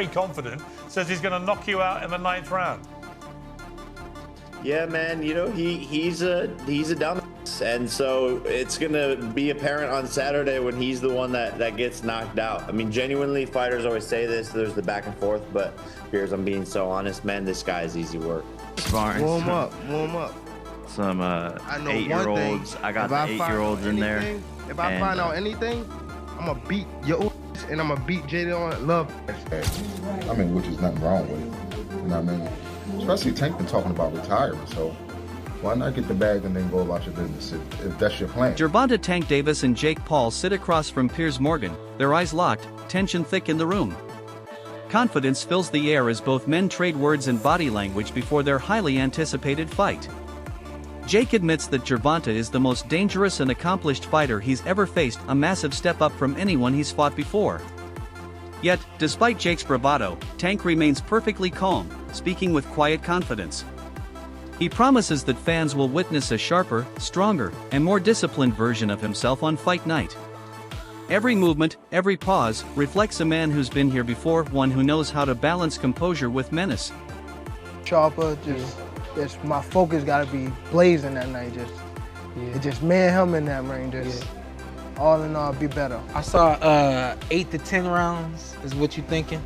very confident, says he's going to knock you out in the 9th round. Yeah, man, you know, he's a dumbass, and so it's gonna be apparent on Saturday when he's the one that gets knocked out. I mean, genuinely, fighters always say this, there's the back and forth, but Piers, I'm being so honest, man, this guy is easy work. Warm up. Some I know 8-year-olds. I got the 8-year-olds in there. If I find out anything, I'm gonna beat your and I'm gonna beat Jaden on love. I mean, which is nothing wrong with it. You know what I mean? Especially Tank been talking about retiring, so why not get the bag and then go about your business if that's your plan? Gervonta Tank Davis and Jake Paul sit across from Piers Morgan, their eyes locked, tension thick in the room. Confidence fills the air as both men trade words and body language before their highly anticipated fight. Jake admits that Gervonta is the most dangerous and accomplished fighter he's ever faced, a massive step up from anyone he's fought before. Yet, despite Jake's bravado, Tank remains perfectly calm, speaking with quiet confidence. He promises that fans will witness a sharper, stronger, and more disciplined version of himself on fight night. Every movement, every pause, reflects a man who's been here before, one who knows how to balance composure with menace. Sharper, just my focus gotta be blazing that night. Just man him in that ring. All in all, be better. I saw 8 to 10 rounds is what you're thinking,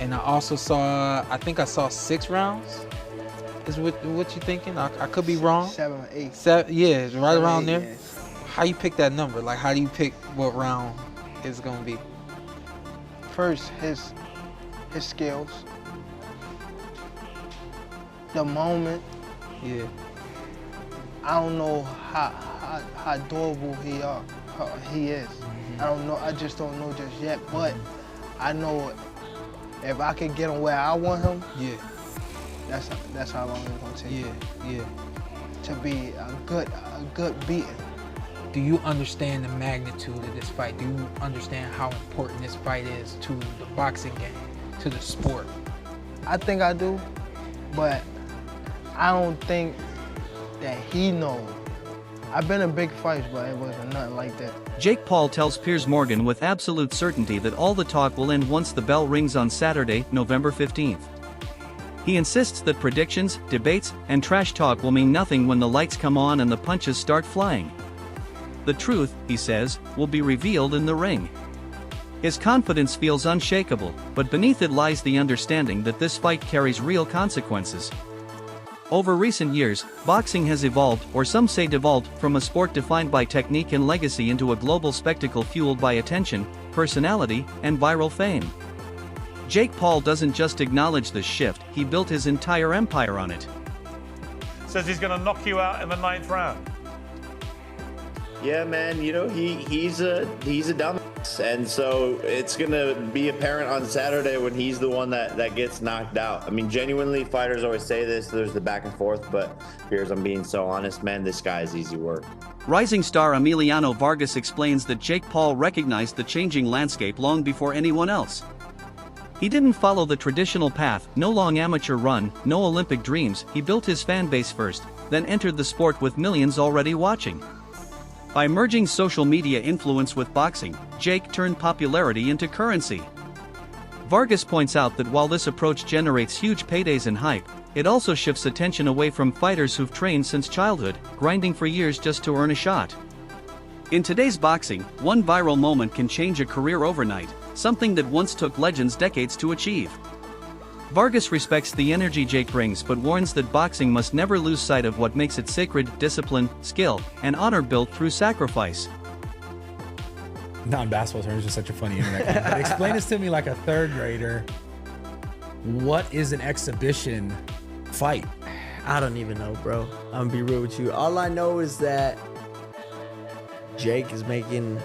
and I also saw, I think I saw 6 rounds is what you're thinking. I could be wrong. 7 or 8. Yeah, it's right around there. Yeah. How you pick that number? Like, how do you pick what round it's gonna be? First, his skills, the moment. Yeah. I don't know how durable he is. I don't know. I just don't know just yet. But I know if I can get him where I want him, that's how long it's gonna take. To be a good beating. Do you understand the magnitude of this fight? Do you understand how important this fight is to the boxing game, to the sport? I think I do, but I don't think that he knows. I've been in big fights, but it wasn't nothing like that. Jake Paul tells Piers Morgan with absolute certainty that all the talk will end once the bell rings on Saturday, November 15th. He insists that predictions, debates, and trash talk will mean nothing when the lights come on and the punches start flying. The truth, he says, will be revealed in the ring. His confidence feels unshakable, but beneath it lies the understanding that this fight carries real consequences. Over recent years, boxing has evolved, or some say devolved, from a sport defined by technique and legacy into a global spectacle fueled by attention, personality, and viral fame. Jake Paul doesn't just acknowledge this shift, he built his entire empire on it. Says he's going to knock you out in the 9th round. Yeah, man, you know, he's a dumbass, and so it's gonna be apparent on Saturday when he's the one that gets knocked out. I mean, genuinely, fighters always say this, there's the back and forth, but Piers, I'm being so honest, man, this guy is easy work. Rising star Emiliano Vargas explains that Jake Paul recognized the changing landscape long before anyone else. He didn't follow the traditional path, no long amateur run, no Olympic dreams. He built his fan base first, then entered the sport with millions already watching. By merging social media influence with boxing, Jake turned popularity into currency. Vargas points out that while this approach generates huge paydays and hype, it also shifts attention away from fighters who've trained since childhood, grinding for years just to earn a shot. In today's boxing, one viral moment can change a career overnight, something that once took legends decades to achieve. Vargas respects the energy Jake brings but warns that boxing must never lose sight of what makes it sacred: discipline, skill, and honor built through sacrifice. Non-basketball terms are such a funny internet game, but explain this to me like a third grader. What is an exhibition fight? I don't even know, bro. I'm gonna be real with you. All I know is that Jake is making,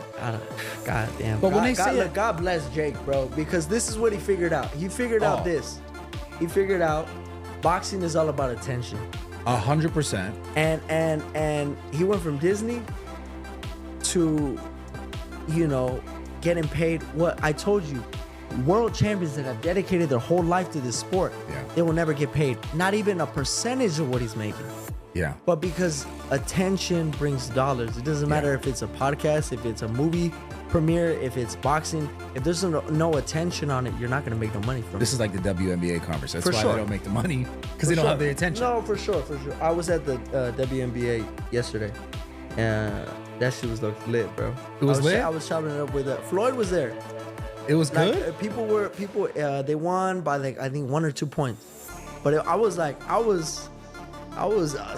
God damn. But when they say look, God bless Jake, bro, because this is what he figured out. He figured out this. He figured out boxing is all about attention. 100%. And he went from Disney to, you know, getting paid. What I told you, world champions that have dedicated their whole life to this sport, they will never get paid. Not even a percentage of what he's making. Yeah. But because attention brings dollars, it doesn't matter if it's a podcast, if it's a movie premiere, if it's boxing. If there's no attention on it, you're not going to make no money from it. This is like the WNBA conference. That's For why sure. they don't make the money, because they don't have the attention. No, for sure. I was at the WNBA yesterday, and that shit was lit, bro. It was lit? I was chopping it up with Floyd was there. It was Like, good? they won by like, I think 1 or 2 points. But I was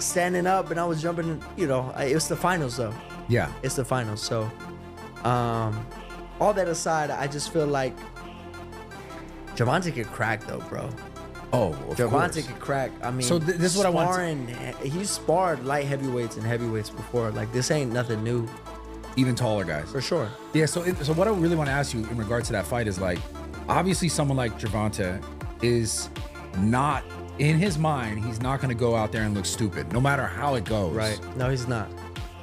standing up and I was jumping, you know, it was the finals though. Yeah. It's the finals. So, all that aside, I just feel like Gervonta could crack though, bro. Oh, of Gervonta course. could crack. I mean, So this is what I want He's sparred light heavyweights and heavyweights before. Like, this ain't nothing new. Even taller guys. For sure. Yeah, so what I really want to ask you in regards to that fight is, like, obviously someone like Gervonta is not, in his mind, he's not going to go out there and look stupid, no matter how it goes. Right. No, he's not.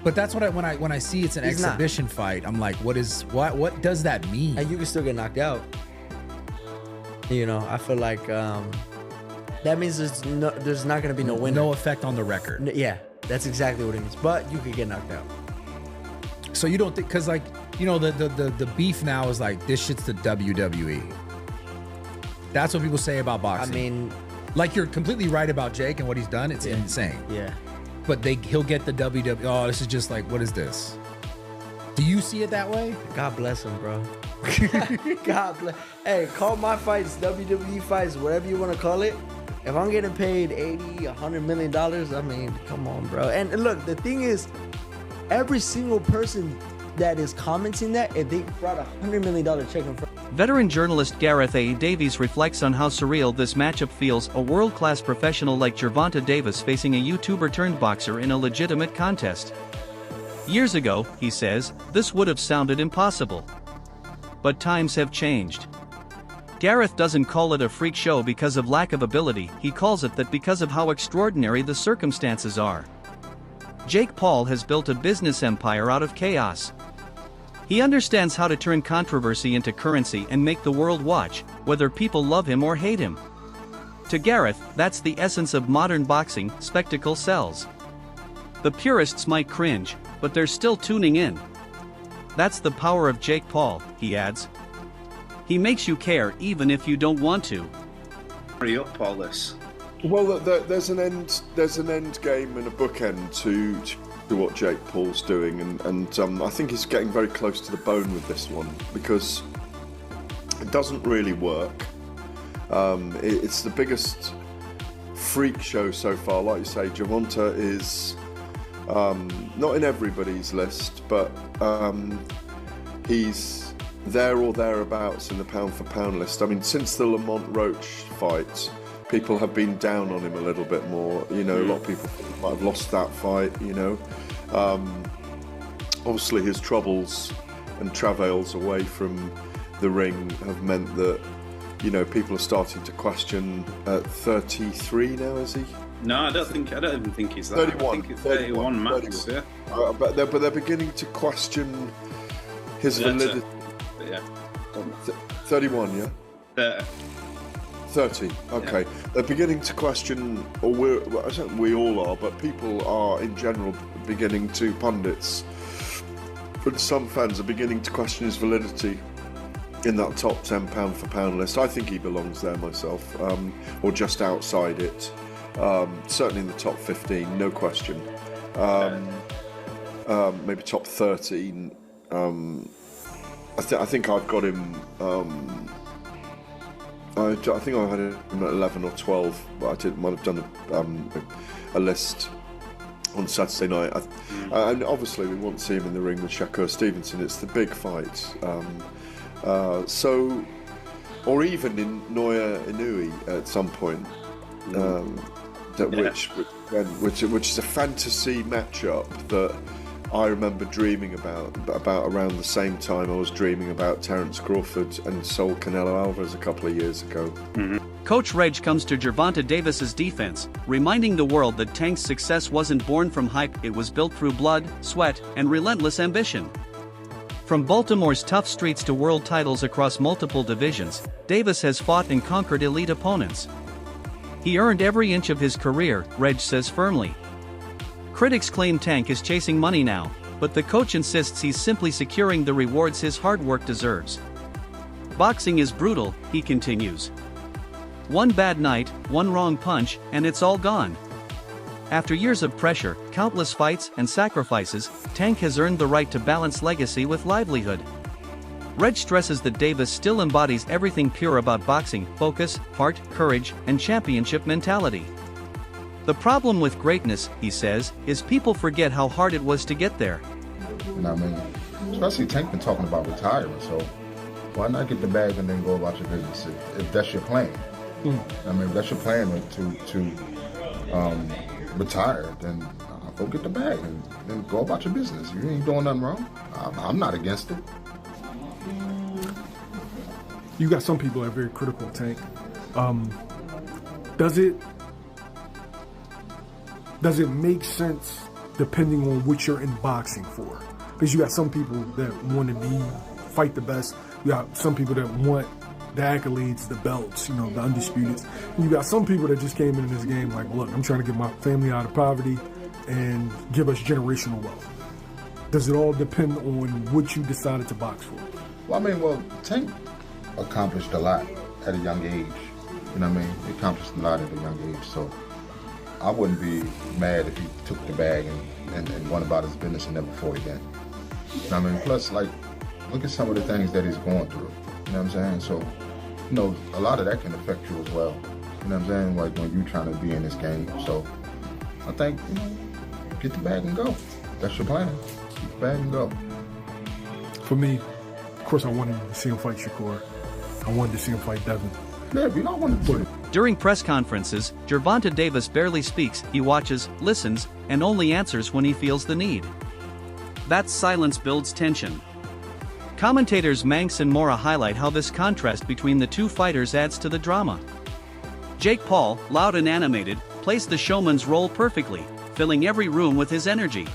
But that's what when I see it's an He's not. exhibition fight, I'm like, what does that mean? And you can still get knocked out. You know, I feel like that means there's not going to be no winner. No effect on the record. Yeah, that's exactly what it means. But you could get knocked out. So you don't think, because, like, you know, the beef now is like, this shit's the WWE. That's what people say about boxing. I mean, like, you're completely right about Jake and what he's done. It's insane. Yeah. But he'll get the WWE. Oh, this is just like, what is this? Do you see it that way? God bless him, bro. God bless. Hey, call my fights WWE fights, whatever you want to call it. If I'm getting paid $80, $100 million, I mean, come on, bro. And look, the thing is, every single person that is commenting that, if they brought $100 million check in front. Veteran journalist Gareth A. Davies reflects on how surreal this matchup feels, a world-class professional like Gervonta Davis facing a YouTuber-turned-boxer in a legitimate contest. Years ago, he says, this would have sounded impossible. But times have changed. Gareth doesn't call it a freak show because of lack of ability, he calls it that because of how extraordinary the circumstances are. Jake Paul has built a business empire out of chaos. He understands how to turn controversy into currency and make the world watch, whether people love him or hate him. To Gareth, that's the essence of modern boxing, spectacle sells. The purists might cringe, but they're still tuning in. That's the power of Jake Paul, he adds. He makes you care even if you don't want to. Hurry up all this. Well, there's an end game and a bookend to what Jake Paul's doing, and I think he's getting very close to the bone with this one because it doesn't really work. It's the biggest freak show so far. Like you say, Gervonta is not in everybody's list, but he's there or thereabouts in the pound-for-pound list. I mean, since the Lamont Roach fight, people have been down on him a little bit more. You know, a lot of people might have lost that fight, you know. Obviously, his troubles and travails away from the ring have meant that, you know, people are starting to question. 33 now, is he? No, I don't even think he's that. 31. I think it's 31 max. 31. Yeah. But they're beginning to question his validity. Yeah. 31, yeah. 30. Okay. Yeah. They're beginning to question, or I don't think we all are, but people are in general beginning to, pundits and some fans are beginning to question his validity in that top 10 pound-for-pound list. I think he belongs there myself, or just outside it. Certainly in the top 15, no question. Maybe top 13. I think I've got him. I think I had him at 11 or 12, but I might have done a list on Saturday night. And obviously, we want to see him in the ring with Shakur Stevenson. It's the big fight. Or even in Naoya Inoue at some point. Which is a fantasy matchup that I remember dreaming about around the same time I was dreaming about Terence Crawford and Saul Canelo Alvarez a couple of years ago. Coach Reg comes to Gervonta Davis's defense, reminding the world that Tank's success wasn't born from hype, it was built through blood, sweat, and relentless ambition. From Baltimore's tough streets to world titles across multiple divisions, Davis has fought and conquered elite opponents. He earned every inch of his career, Reg says firmly. Critics claim Tank is chasing money now, but the coach insists he's simply securing the rewards his hard work deserves. Boxing is brutal, he continues. One bad night, one wrong punch, and it's all gone. After years of pressure, countless fights, and sacrifices, Tank has earned the right to balance legacy with livelihood. Reg stresses that Davis still embodies everything pure about boxing: focus, heart, courage, and championship mentality. The problem with greatness, he says, is people forget how hard it was to get there. You know what I mean? Especially Tank been talking about retiring, so why not get the bag and then go about your business if that's your plan? I mean, if that's your plan to retire, then go get the bag and then go about your business. You ain't doing nothing wrong. I'm not against it. You got some people that are very critical of Tank. Does it make sense depending on what you're in boxing for? Because you got some people that want to fight the best. You got some people that want the accolades, the belts, the undisputed. And you got some people that just came into this game like, look, I'm trying to get my family out of poverty and give us generational wealth. Does it all depend on what you decided to box for? Well, Tank accomplished a lot at a young age. You know what I mean? He accomplished a lot at a young age, so I wouldn't be mad if he took the bag and went about his business and never fought again. You know what I mean? Plus, look at some of the things that he's going through. You know what I'm saying? So, a lot of that can affect you as well. You know what I'm saying? Like when you're trying to be in this game. So, I think, get the bag and go. That's your plan. Get the bag and go. For me, of course, I wanted to see him fight Shakur. I wanted to see him fight Devin. Yeah, if you don't want to do it. During press conferences, Gervonta Davis barely speaks. He watches, listens, and only answers when he feels the need. That silence builds tension. Commentators Manx and Mora highlight how this contrast between the two fighters adds to the drama. Jake Paul, loud and animated, plays the showman's role perfectly, filling every room with his energy.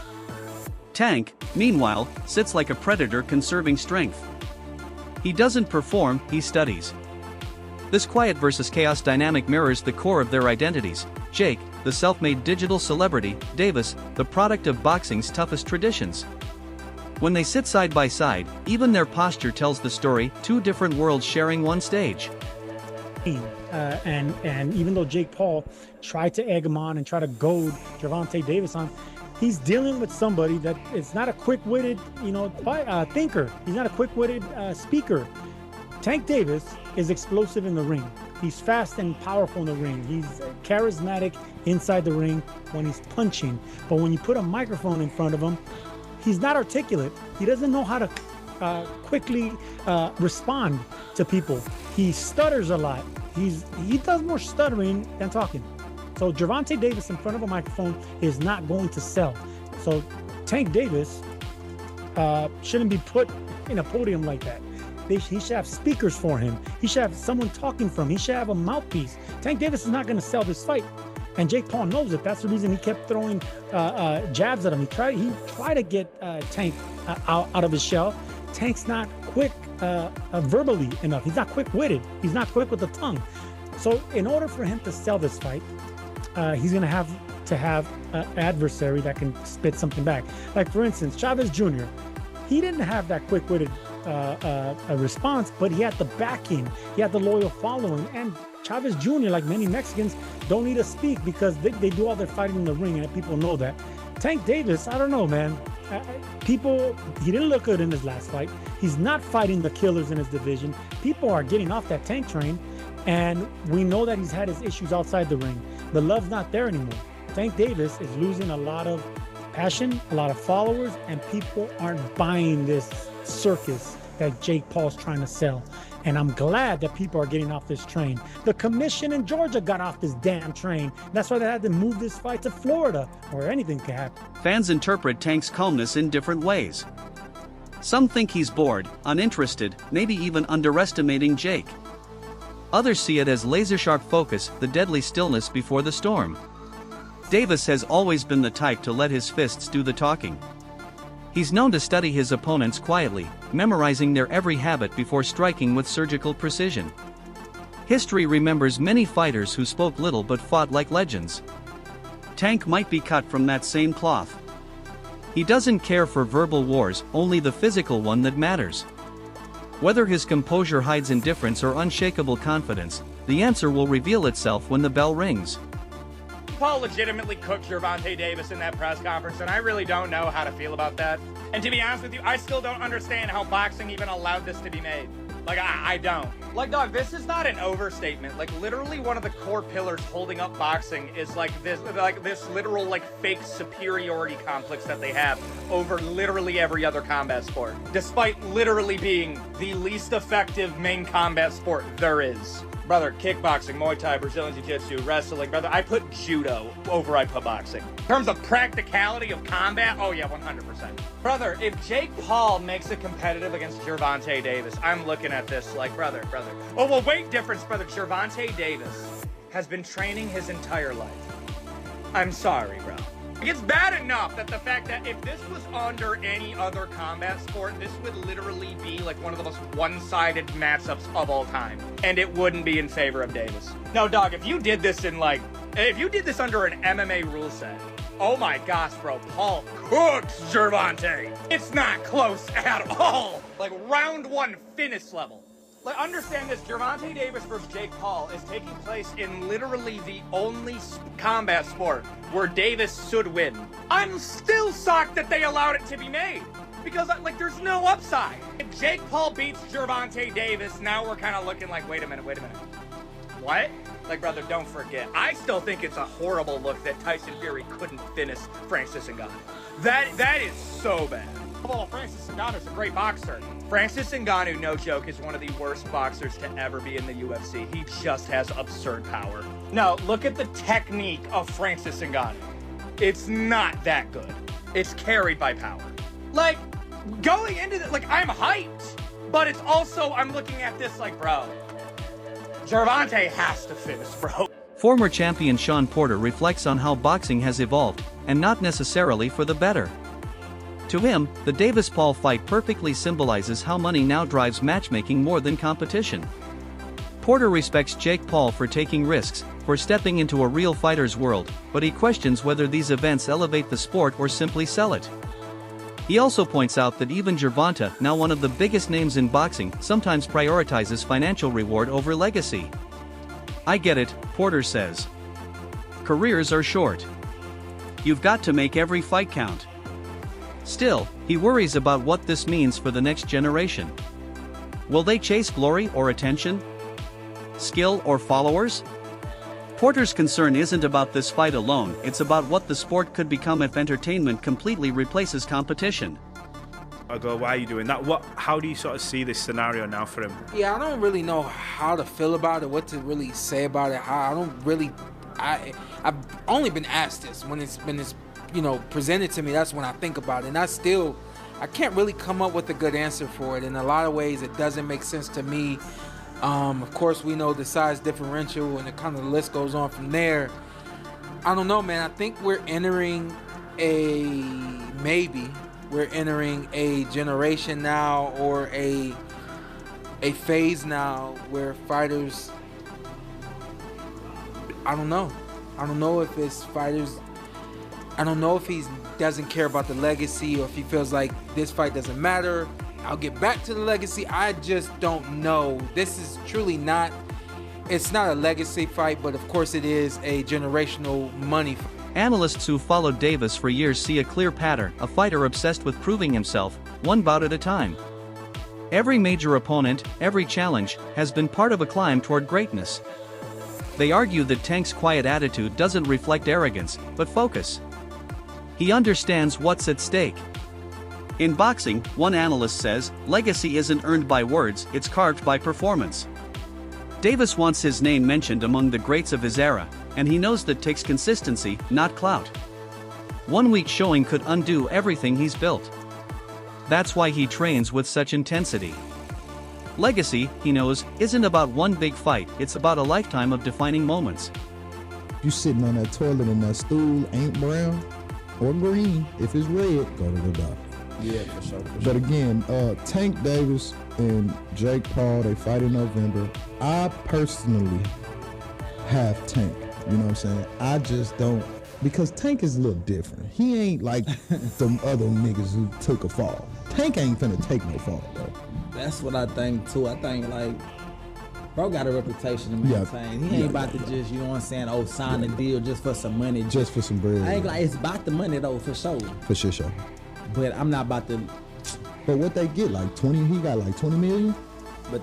Tank, meanwhile, sits like a predator conserving strength. He doesn't perform, he studies. This quiet versus chaos dynamic mirrors the core of their identities: Jake, the self-made digital celebrity; Davis, the product of boxing's toughest traditions. When they sit side by side, even their posture tells the story: two different worlds sharing one stage. And even though Jake Paul tried to egg him on and try to goad Gervonta Davis on, he's dealing with somebody that is not a quick-witted, thinker. He's not a quick-witted speaker. Tank Davis is explosive in the ring. He's fast and powerful in the ring. He's charismatic inside the ring when he's punching. But when you put a microphone in front of him, he's not articulate. He doesn't know how to quickly respond to people. He stutters a lot. He does more stuttering than talking. So Gervonta Davis in front of a microphone is not going to sell. So Tank Davis shouldn't be put in a podium like that. He should have speakers for him. He should have someone talking for him. He should have a mouthpiece. Tank Davis is not going to sell this fight. And Jake Paul knows it. That's the reason he kept throwing jabs at him. He tried to get Tank out of his shell. Tank's not quick verbally enough. He's not quick-witted. He's not quick with the tongue. So in order for him to sell this fight, he's going to have an adversary that can spit something back. Like, for instance, Chavez Jr., he didn't have that quick-witted a response, but he had the backing, he had the loyal following. And Chavez Jr., like many Mexicans, don't need to speak because they do all their fighting in the ring, and people know that. Tank Davis, I don't know, man. He didn't look good in his last fight. He's not fighting the killers in his division. People are getting off that Tank train, and we know that he's had his issues outside the ring. The love's not there anymore. Tank Davis is losing a lot of passion, a lot of followers, and people aren't buying this circus that Jake Paul's trying to sell. And I'm glad that people are getting off this train. The commission in Georgia got off this damn train. That's why they had to move this fight to Florida, where anything could happen. Fans interpret Tank's calmness in different ways. Some think he's bored, uninterested, maybe even underestimating Jake. Others see it as laser-sharp focus, the deadly stillness before the storm. Davis has always been the type to let his fists do the talking. He's known to study his opponents quietly, memorizing their every habit before striking with surgical precision. History remembers many fighters who spoke little but fought like legends. Tank might be cut from that same cloth. He doesn't care for verbal wars, only the physical one that matters. Whether his composure hides indifference or unshakable confidence, the answer will reveal itself when the bell rings. Paul legitimately cooked Gervonta Davis in that press conference, and I really don't know how to feel about that. And to be honest with you, I still don't understand how boxing even allowed this to be made. Like, I don't. Like, dog, this is not an overstatement. Like, literally one of the core pillars holding up boxing is like this literal, like, fake superiority complex that they have over literally every other combat sport, despite literally being the least effective main combat sport there is. Brother, kickboxing, Muay Thai, Brazilian Jiu-Jitsu, wrestling, brother, I put judo over I put boxing. In terms of practicality of combat, oh yeah, 100%. Brother, if Jake Paul makes it competitive against Gervonta Davis, I'm looking at this like, brother. Oh, well, weight difference, brother. Gervonta Davis has been training his entire life. I'm sorry, bro. It's bad enough that the fact that if this was under any other combat sport, this would literally be like one of the most one-sided matchups of all time. And it wouldn't be in favor of Davis. No, dog, if you did this under an MMA rule set, oh my gosh, bro, Paul cooks Gervonta. It's not close at all. Like round one finish level. Like, understand this, Gervonta Davis versus Jake Paul is taking place in literally the only combat sport where Davis should win. I'm still shocked that they allowed it to be made. Because, like, there's no upside. If Jake Paul beats Gervonta Davis, now we're kind of looking like, wait a minute. What? Like, brother, don't forget. I still think it's a horrible look that Tyson Fury couldn't finish Francis Ngannou. That is so bad. Well, Francis Ngannou's a great boxer. Francis Ngannou, no joke, is one of the worst boxers to ever be in the UFC. He just has absurd power. No, look at the technique of Francis Ngannou. It's not that good. It's carried by power. Like, going into this, like, I'm hyped, but it's also, I'm looking at this like, bro, Gervonta has to finish, bro. Former champion Sean Porter reflects on how boxing has evolved, and not necessarily for the better. To him, the Davis-Paul fight perfectly symbolizes how money now drives matchmaking more than competition. Porter respects Jake Paul for taking risks, for stepping into a real fighter's world, but he questions whether these events elevate the sport or simply sell it. He also points out that even Gervonta, now one of the biggest names in boxing, sometimes prioritizes financial reward over legacy. I get it, Porter says. Careers are short. You've got to make every fight count. Still, he worries about what this means for the next generation. Will they chase glory or attention? Skill or followers? Porter's concern isn't about this fight alone, it's about what the sport could become if entertainment completely replaces competition. I go, why are you doing that? How do you sort of see this scenario now for him? Yeah, I don't really know how to feel about it, what to really say about it. I've only been asked this when it's presented to me. That's when I think about it, and I can't really come up with a good answer for it. In a lot of ways, it doesn't make sense to me. Of course, we know the size differential, and the list goes on from there. I don't know, man. I think we're entering a generation now, or a phase now where fighters, I don't know if it's fighters, I don't know if he doesn't care about the legacy, or if he feels like this fight doesn't matter, I'll get back to the legacy. I just don't know. This is truly not, it's not a legacy fight, but of course it is a generational money fight. Analysts who followed Davis for years see a clear pattern, a fighter obsessed with proving himself, one bout at a time. Every major opponent, every challenge, has been part of a climb toward greatness. They argue that Tank's quiet attitude doesn't reflect arrogance, but focus. He understands what's at stake. In boxing, one analyst says, legacy isn't earned by words, it's carved by performance. Davis wants his name mentioned among the greats of his era, and he knows that takes consistency, not clout. 1 week showing could undo everything he's built. That's why he trains with such intensity. Legacy, he knows, isn't about one big fight, it's about a lifetime of defining moments. You sitting on that toilet and that stool ain't brown or green. If it's red, go to the doctor. Yeah, for sure. But again, Tank Davis and Jake Paul, they fight in November. I personally have Tank. You know what I'm saying? I just don't Because Tank is a little different. He ain't like some other niggas who took a fall. Tank ain't finna take no fall, bro. That's what I think too. I think like bro got a reputation to maintain. He ain't about to just, you know what I'm saying, sign a deal just for some money. Just for some bread. I ain't like it's about the money though, for sure. For sure. But I'm not about to. But what they get, like 20, he got like 20 million? But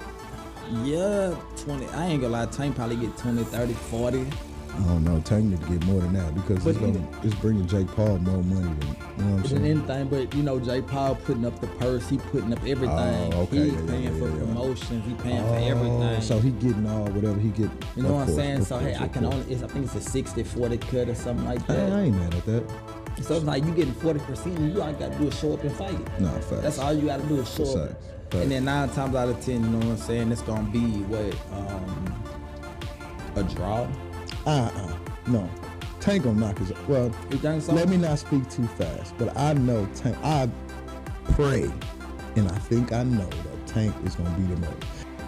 yeah, 20, I ain't gonna lie, Tank probably get 20, 30, 40. I don't know, Tank need to get more than that because it's bringing Jake Paul more money than, you know what I'm saying? Anything, but you know, Jake Paul putting up the purse, he putting up everything. Oh, okay. He paying for promotions, he paying for everything. So he getting all whatever he get. You know what I'm saying? So hey, I think it's a 60-40 cut or something like that. I ain't mad at that. So it's like you getting 40%, you all gotta do is show up and fight. No, facts. That's all you gotta do is show up. And then 9 times out of 10, you know what I'm saying, it's gonna be a draw. No. Tank gonna knock his. Well, you think so? Let me not speak too fast, but I know Tank. I pray, and I think I know that Tank is gonna beat him up.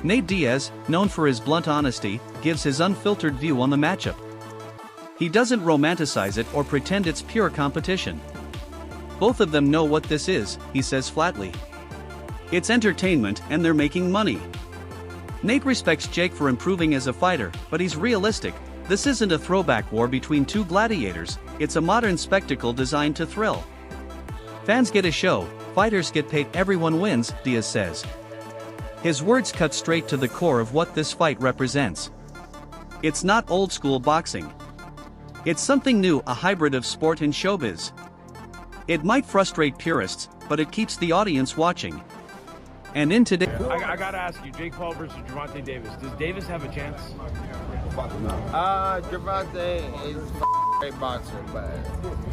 Nate Diaz, known for his blunt honesty, gives his unfiltered view on the matchup. He doesn't romanticize it or pretend it's pure competition. Both of them know what this is, he says flatly. It's entertainment and they're making money. Nate respects Jake for improving as a fighter, but he's realistic. This isn't a throwback war between two gladiators, it's a modern spectacle designed to thrill. Fans get a show, fighters get paid, everyone wins, Diaz says. His words cut straight to the core of what this fight represents. It's not old school boxing. It's something new, a hybrid of sport and showbiz. It might frustrate purists, but it keeps the audience watching. And in today, I gotta ask you, Jake Paul versus Gervonta Davis. Does Davis have a chance? Gervonta is a great boxer, but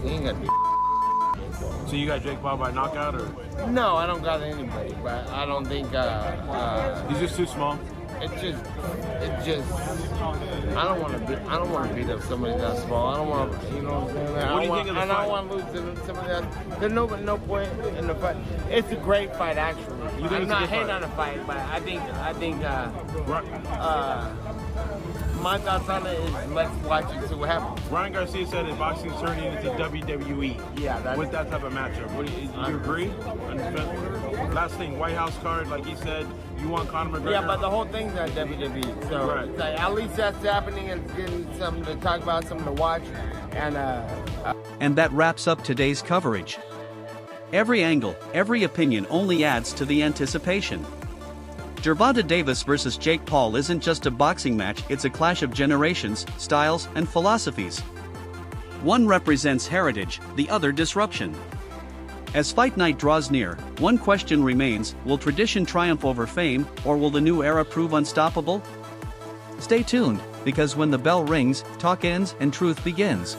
he ain't gonna be. So you got Jake Paul by knockout, or? No, I don't got anybody, but I don't think. He's just too small. It's just. I don't want to beat up somebody that small. I don't want to, you know what I'm saying? What do you think of the fight? I don't want to lose to somebody that. There's no point in the fight. It's a great fight, actually. I'm not hating on the fight, but I think. My thoughts on it is let's watch it, see what happens. Ryan Garcia said that boxing is turning into WWE. Yeah, with that type of matchup. Do you agree? Last thing, White House card, like he said, you want Conor McGregor. Yeah, but the whole thing's on WWE. So right. Like, at least that's happening and getting something to talk about, something to watch. And that wraps up today's coverage. Every angle, every opinion only adds to the anticipation. Gervonta Davis versus Jake Paul isn't just a boxing match, it's a clash of generations, styles, and philosophies. One represents heritage, the other disruption. As fight night draws near, one question remains: will tradition triumph over fame, or will the new era prove unstoppable? Stay tuned, because when the bell rings, talk ends and truth begins.